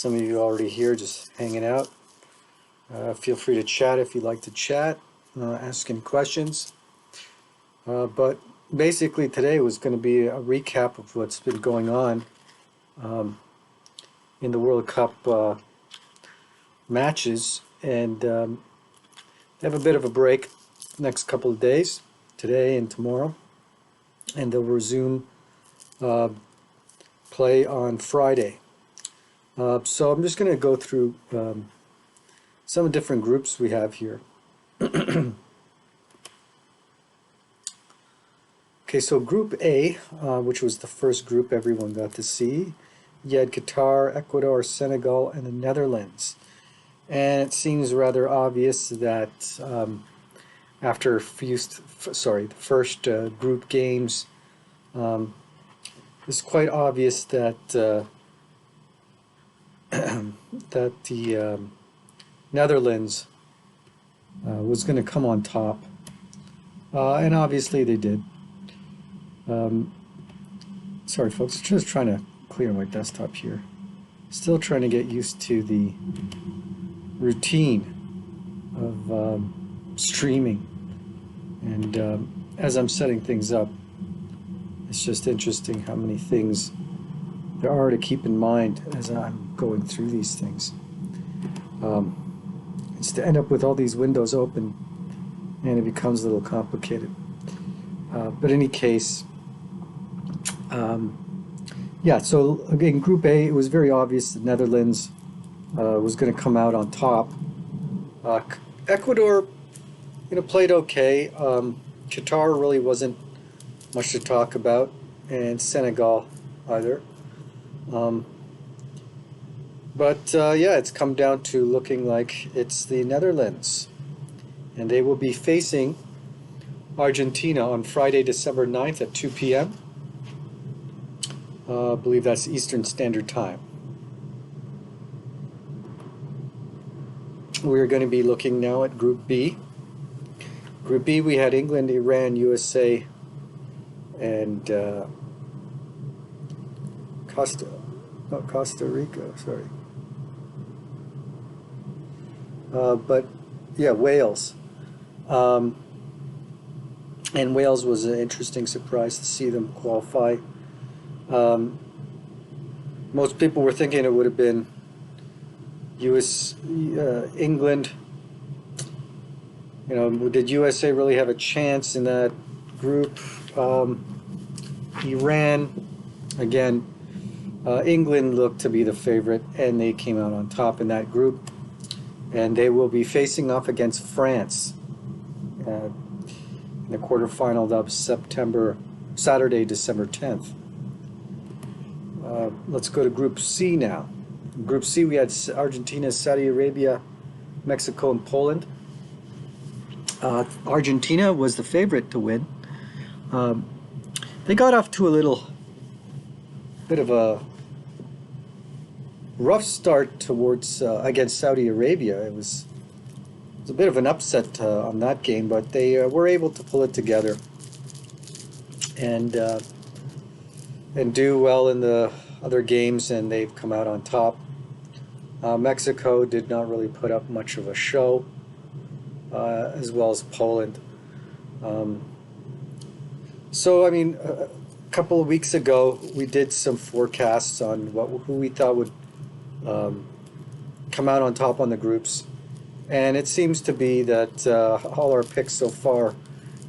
Some of you already here just hanging out. Feel free to chat if you'd like to chat, ask any questions. But basically today was going to be a recap of what's been going on in the World Cup matches, and they have a bit of a break next couple of days, today and tomorrow, and they'll resume play on Friday. So I'm just going to go through some different groups we have here. Okay, so Group A, which was the first group everyone got to see, you had Qatar, Ecuador, Senegal, and the Netherlands. And it seems rather obvious that after the first group games, it's quite obvious that that the Netherlands was going to come on top, and obviously they did. Sorry folks, just trying to clear my desktop here. Still trying to get used to the routine of streaming, and as I'm setting things up, it's just interesting how many things there are to keep in mind as I'm going through these things. It's to end up with all these windows open, and it becomes a little complicated. But in any case, yeah, so again, Group A, it was very obvious the Netherlands was going to come out on top. Ecuador, played okay. Qatar really wasn't much to talk about, and Senegal either. But yeah, it's come down to looking like it's the Netherlands, and they will be facing Argentina on Friday, December 9th at 2 p.m. I believe that's Eastern Standard Time. We're going to be looking now at Group B. Group B, we had England, Iran, USA, and Costa Rica, sorry. But yeah, Wales. And Wales was an interesting surprise to see them qualify. Most people were thinking it would have been England. Did USA really have a chance in that group? Iran, again, England looked to be the favorite, and they came out on top in that group. And they will be facing off against France in the quarterfinal of Saturday, December 10th. Let's go to Group C now. In Group C, we had Argentina, Saudi Arabia, Mexico, and Poland. Argentina was the favorite to win. They got off to a little bit of a rough start towards against Saudi Arabia. It was a bit of an upset on that game, but they were able to pull it together and do well in the other games, and they've come out on top. Mexico did not really put up much of a show, as well as Poland. So I mean, a couple of weeks ago we did some forecasts on who we thought would come out on top on the groups, and it seems to be that all our picks so far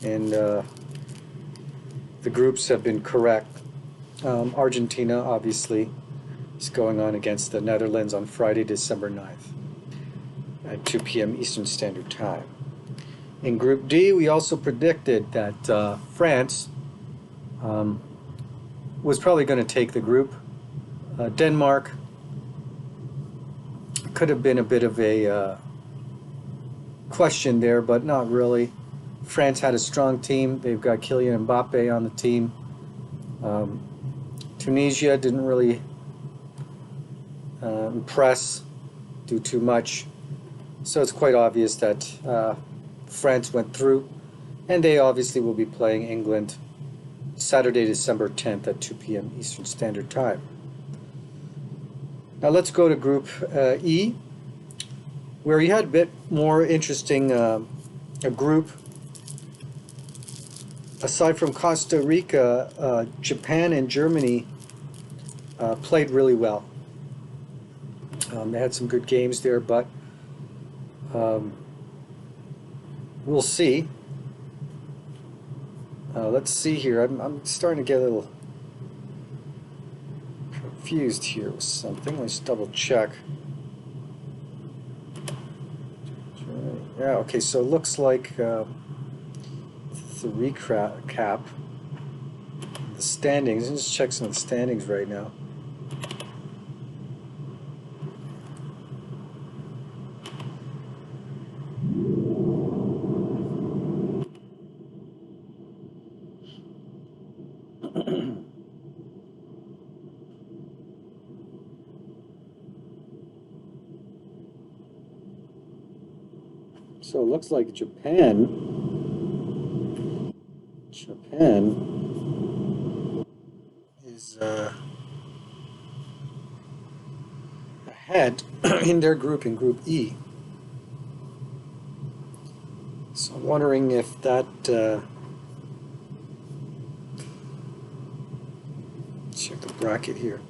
in the groups have been correct. Argentina obviously is going on against the Netherlands on Friday, December 9th at 2 p.m. Eastern Standard Time. In Group D, we also predicted that France was probably going to take the group. Denmark could have been a bit of a question there, but not really. France had a strong team. They've got Kylian Mbappe on the team. Tunisia didn't really impress, do too much. So it's quite obvious that France went through, and they obviously will be playing England Saturday, December 10th at 2 p.m. Eastern Standard Time. Now let's go to Group E, where you had a bit more interesting a group. Aside from Costa Rica, Japan and Germany played really well. They had some good games there, but we'll see. Let's see here. I'm starting to get a little confused here with something. Let's double check. Yeah, okay, so it looks like the recap. The standings. Let's check some of the standings right now. So it looks like Japan is ahead in their group, in Group E. So I'm wondering if that check the bracket here.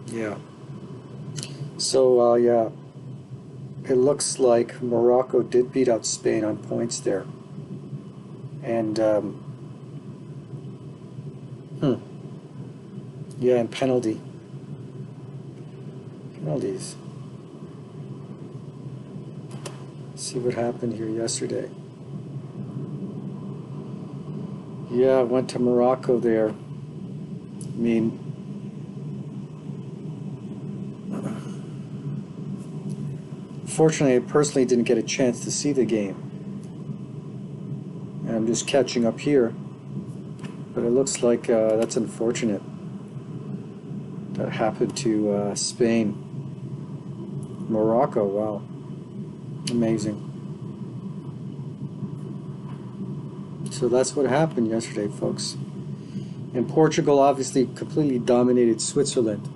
Yeah. So yeah, it looks like Morocco did beat out Spain on points there, and yeah, and penalties. See what happened here yesterday. Yeah, I went to Morocco there. I mean, fortunately, I personally didn't get a chance to see the game. And I'm just catching up here. But it looks like that's unfortunate. That happened to Spain. Morocco, wow. Amazing. So that's what happened yesterday, folks. And Portugal obviously completely dominated Switzerland.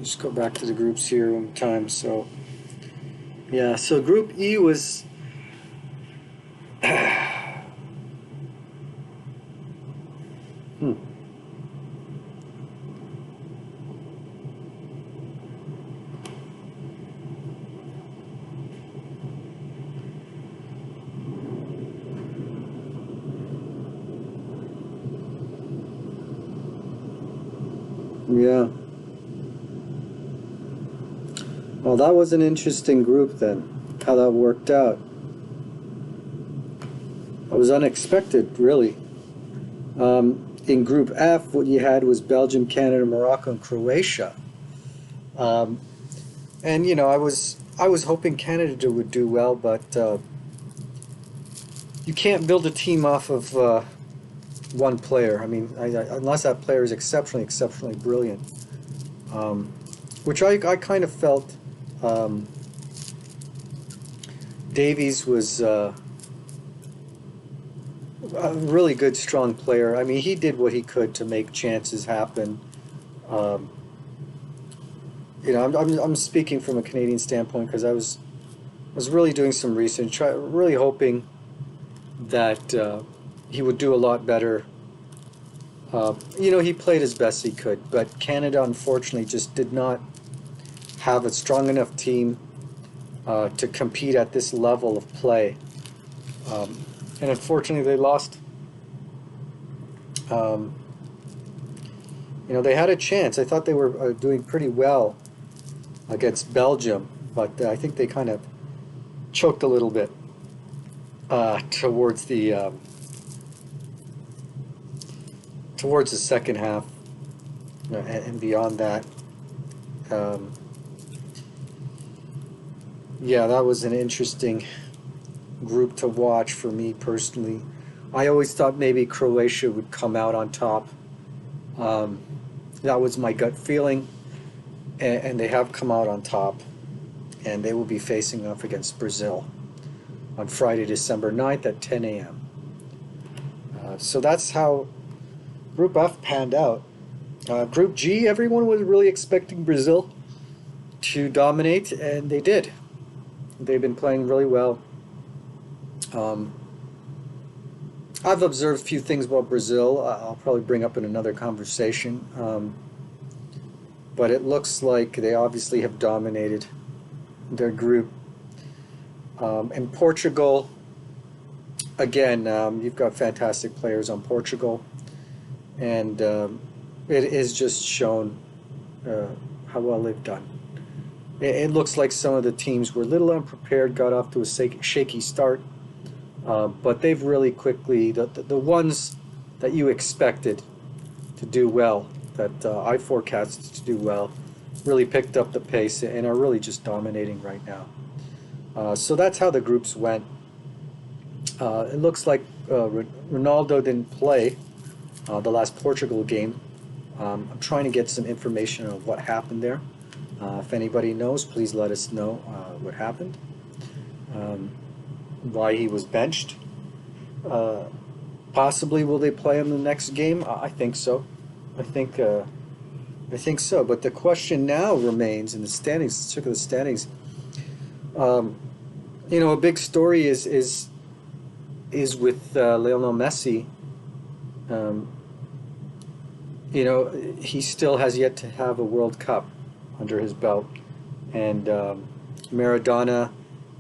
Just go back to the groups here one time. So yeah, so Group E was yeah. Well, that was an interesting group then, how that worked out. It was unexpected, really. In Group F, what you had was Belgium, Canada, Morocco, and Croatia. And you know, I was hoping Canada would do well, but you can't build a team off of one player. I mean, unless that player is exceptionally brilliant, which I kind of felt. Davies was a really good, strong player. I mean, he did what he could to make chances happen. You know, I'm speaking from a Canadian standpoint because I was really doing some research, really hoping that he would do a lot better. You know, he played as best he could, but Canada unfortunately just did not have a strong enough team to compete at this level of play. And unfortunately they lost. You know, they had a chance. I thought they were doing pretty well against Belgium, but I think they kind of choked a little bit towards the second half and beyond that. Yeah, that was an interesting group to watch for me personally. I always thought maybe Croatia would come out on top. That was my gut feeling, and they have come out on top, and they will be facing off against Brazil. on Friday, December 9th at 10 a.m. So that's how Group F panned out. Group G, everyone was really expecting Brazil to dominate, and they did. They've been playing really well. I've observed a few things about Brazil. I'll probably bring up in another conversation. But it looks like they obviously have dominated their group. And Portugal, again, you've got fantastic players on Portugal. And it is just shown how well they've done. It looks like some of the teams were a little unprepared, got off to a shaky start. But they've really quickly, the ones that you expected to do well, that I forecasted to do well, really picked up the pace and are really just dominating right now. So that's how the groups went. It looks like Ronaldo didn't play the last Portugal game. I'm trying to get some information on what happened there. If anybody knows, please let us know what happened. Why he was benched. Possibly will they play him the next game? I think so. I think so. But the question now remains in the standings. Let's look at the standings. A big story is with Lionel Messi. He still has yet to have a World Cup under his belt, and Maradona.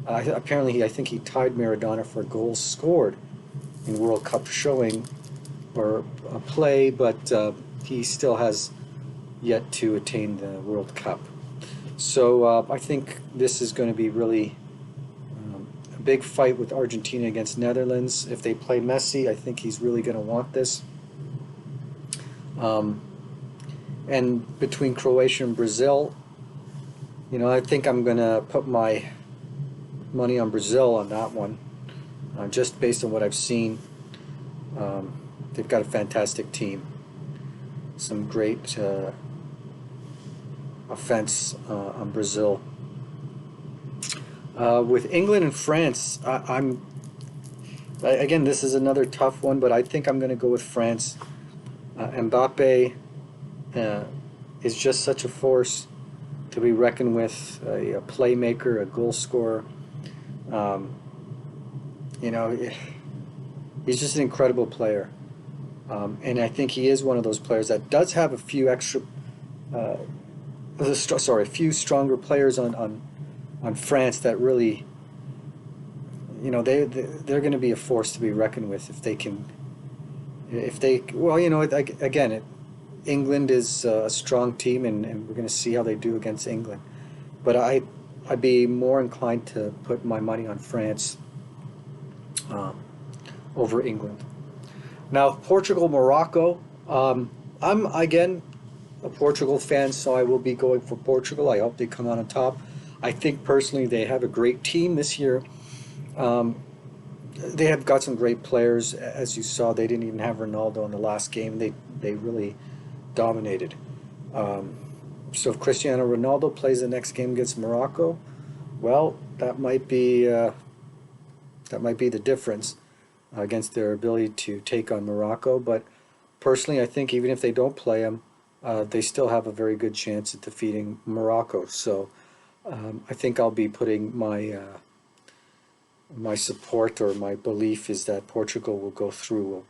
Apparently, I think he tied Maradona for goals scored in World Cup showing or play, but he still has yet to attain the World Cup. So I think this is going to be really a big fight with Argentina against Netherlands. If they play Messi, I think he's really going to want this. And between Croatia and Brazil, I think I'm going to put my money on Brazil on that one, just based on what I've seen. They've got a fantastic team, some great offense on Brazil. With England and France, again, this is another tough one, but I think I'm going to go with France. Mbappe is just such a force to be reckoned with, a playmaker, a goal scorer. He's just an incredible player, and I think he is one of those players that does have a few stronger players on France that really, they're going to be a force to be reckoned with if they can. England is a strong team, and we're going to see how they do against England. But I'd be more inclined to put my money on France over England. Now, Portugal, Morocco. I'm, again, a Portugal fan, so I will be going for Portugal. I hope they come out on top. I think, personally, they have a great team this year. They have got some great players. As you saw, they didn't even have Ronaldo in the last game. They really dominated. So if Cristiano Ronaldo plays the next game against Morocco, well, that might be the difference against their ability to take on Morocco. But personally, I think even if they don't play him, they still have a very good chance at defeating Morocco. So I think I'll be putting my support, or my belief is that Portugal will go through.